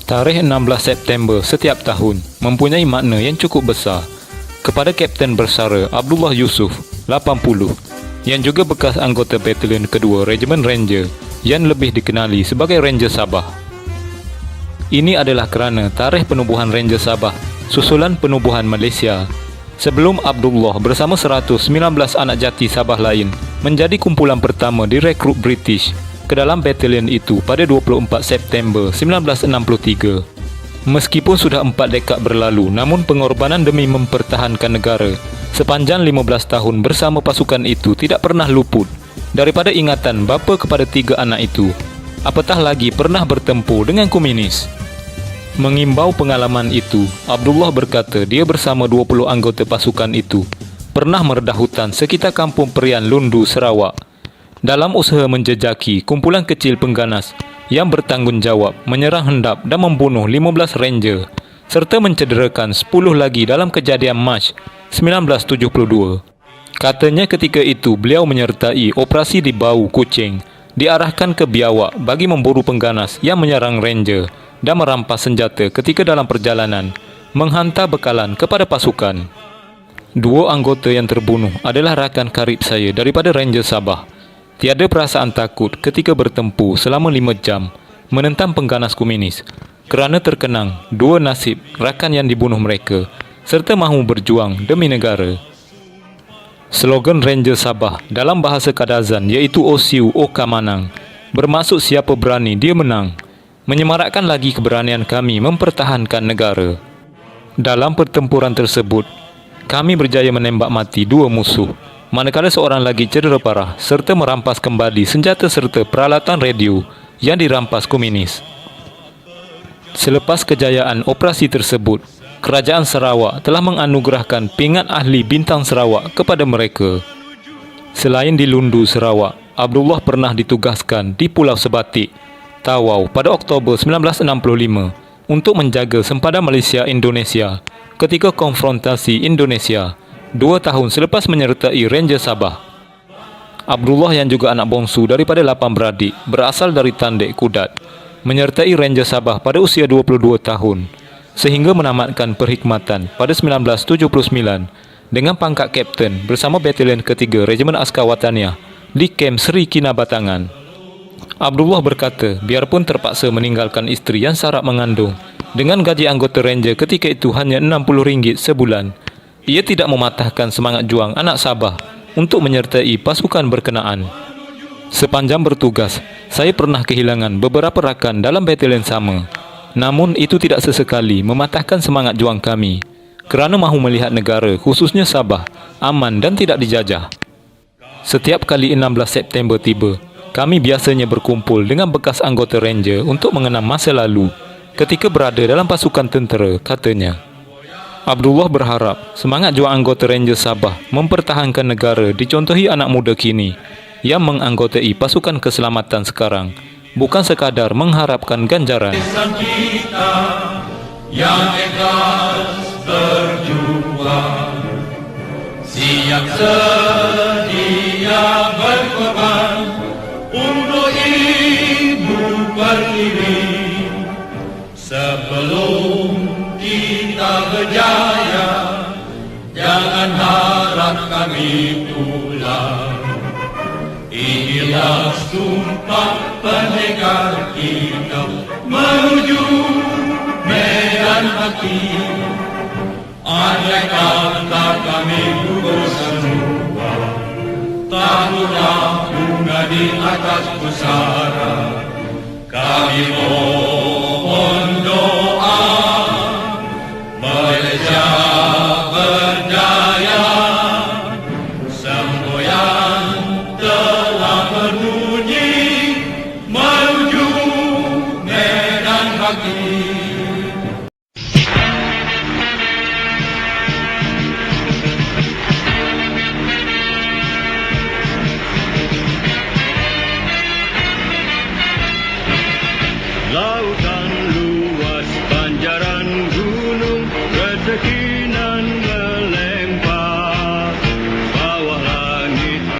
Tarikh 16 September setiap tahun mempunyai makna yang cukup besar kepada Kapten Bersara Abdullah Yusuf, 80, yang juga bekas anggota Batalion Kedua Regimen Ranger yang lebih dikenali sebagai Ranger Sabah. Ini adalah kerana tarikh penubuhan Ranger Sabah susulan penubuhan Malaysia sebelum Abdullah bersama 119 anak jati Sabah lain menjadi kumpulan pertama direkrut British ke dalam batalion itu pada 24 September 1963. Meskipun sudah 4 dekad berlalu, namun pengorbanan demi mempertahankan negara sepanjang 15 tahun bersama pasukan itu tidak pernah luput daripada ingatan bapa kepada 3 anak itu, apatah lagi pernah bertempur dengan komunis. Mengimbau pengalaman itu, Abdullah berkata dia bersama 20 anggota pasukan itu pernah meredah hutan sekitar kampung Perian Lundu, Sarawak dalam usaha menjejaki kumpulan kecil pengganas yang bertanggungjawab menyerang hendap dan membunuh 15 ranger serta mencederakan 10 lagi dalam kejadian Mac 1972. Katanya ketika itu beliau menyertai operasi di Bau Kuching diarahkan ke Biawak bagi memburu pengganas yang menyerang ranger dan merampas senjata ketika dalam perjalanan menghantar bekalan kepada pasukan. 2 anggota yang terbunuh adalah rakan karib saya daripada Ranger Sabah. Tiada perasaan takut ketika bertempur selama 5 jam menentang pengganas komunis kerana terkenang 2 nasib rakan yang dibunuh mereka serta mahu berjuang demi negara. Slogan Ranger Sabah dalam bahasa Kadazan iaitu Osiu Oka Manang, bermaksud siapa berani dia menang, menyemarakkan lagi keberanian kami mempertahankan negara. Dalam pertempuran tersebut, kami berjaya menembak mati 2 musuh, manakala seorang lagi cedera parah serta merampas kembali senjata serta peralatan radio yang dirampas komunis. Selepas kejayaan operasi tersebut, Kerajaan Sarawak telah menganugerahkan pingat ahli bintang Sarawak kepada mereka. Selain di Lundu, Sarawak, Abdullah pernah ditugaskan di Pulau Sebatik, Tawau pada Oktober 1965 untuk menjaga sempadan Malaysia-Indonesia ketika konfrontasi Indonesia 2 tahun selepas menyertai Ranger Sabah. Abdullah yang juga anak bongsu daripada 8 beradik berasal dari Tandek Kudat menyertai Ranger Sabah pada usia 22 tahun sehingga menamatkan perkhidmatan pada 1979 dengan pangkat Kapten bersama Batalion Ketiga Regimen Askar Wataniah di Kem Seri Kinabatangan. Abdullah berkata biarpun terpaksa meninggalkan isteri yang sarap mengandung dengan gaji anggota Ranger ketika itu hanya RM60 sebulan, ia tidak mematahkan semangat juang anak Sabah untuk menyertai pasukan berkenaan. Sepanjang bertugas, saya pernah kehilangan beberapa rakan dalam batalion sama. Namun itu tidak sesekali mematahkan semangat juang kami kerana mahu melihat negara khususnya Sabah aman dan tidak dijajah. Setiap kali 16 September tiba, kami biasanya berkumpul dengan bekas anggota Ranger untuk mengenang masa lalu ketika berada dalam pasukan tentera, katanya. Abdullah berharap semangat juang anggota Ranger Sabah mempertahankan negara dicontohi anak muda kini yang menganggotai pasukan keselamatan sekarang, bukan sekadar mengharapkan ganjaran. Kita yang ikhlas berjuang, siap sedia berkorban untuk ibu pertiwi. Sebelum kita berjaya, jangan harap kami pulang. Inilah sumpah pendekar kita menuju medan mati. Andai kata kami gugur semua, taburlah bunga di atas pusara. Kami mohon doa Malaysia berdaya. Semboyan telah berbunyi menuju medan baki. Lautan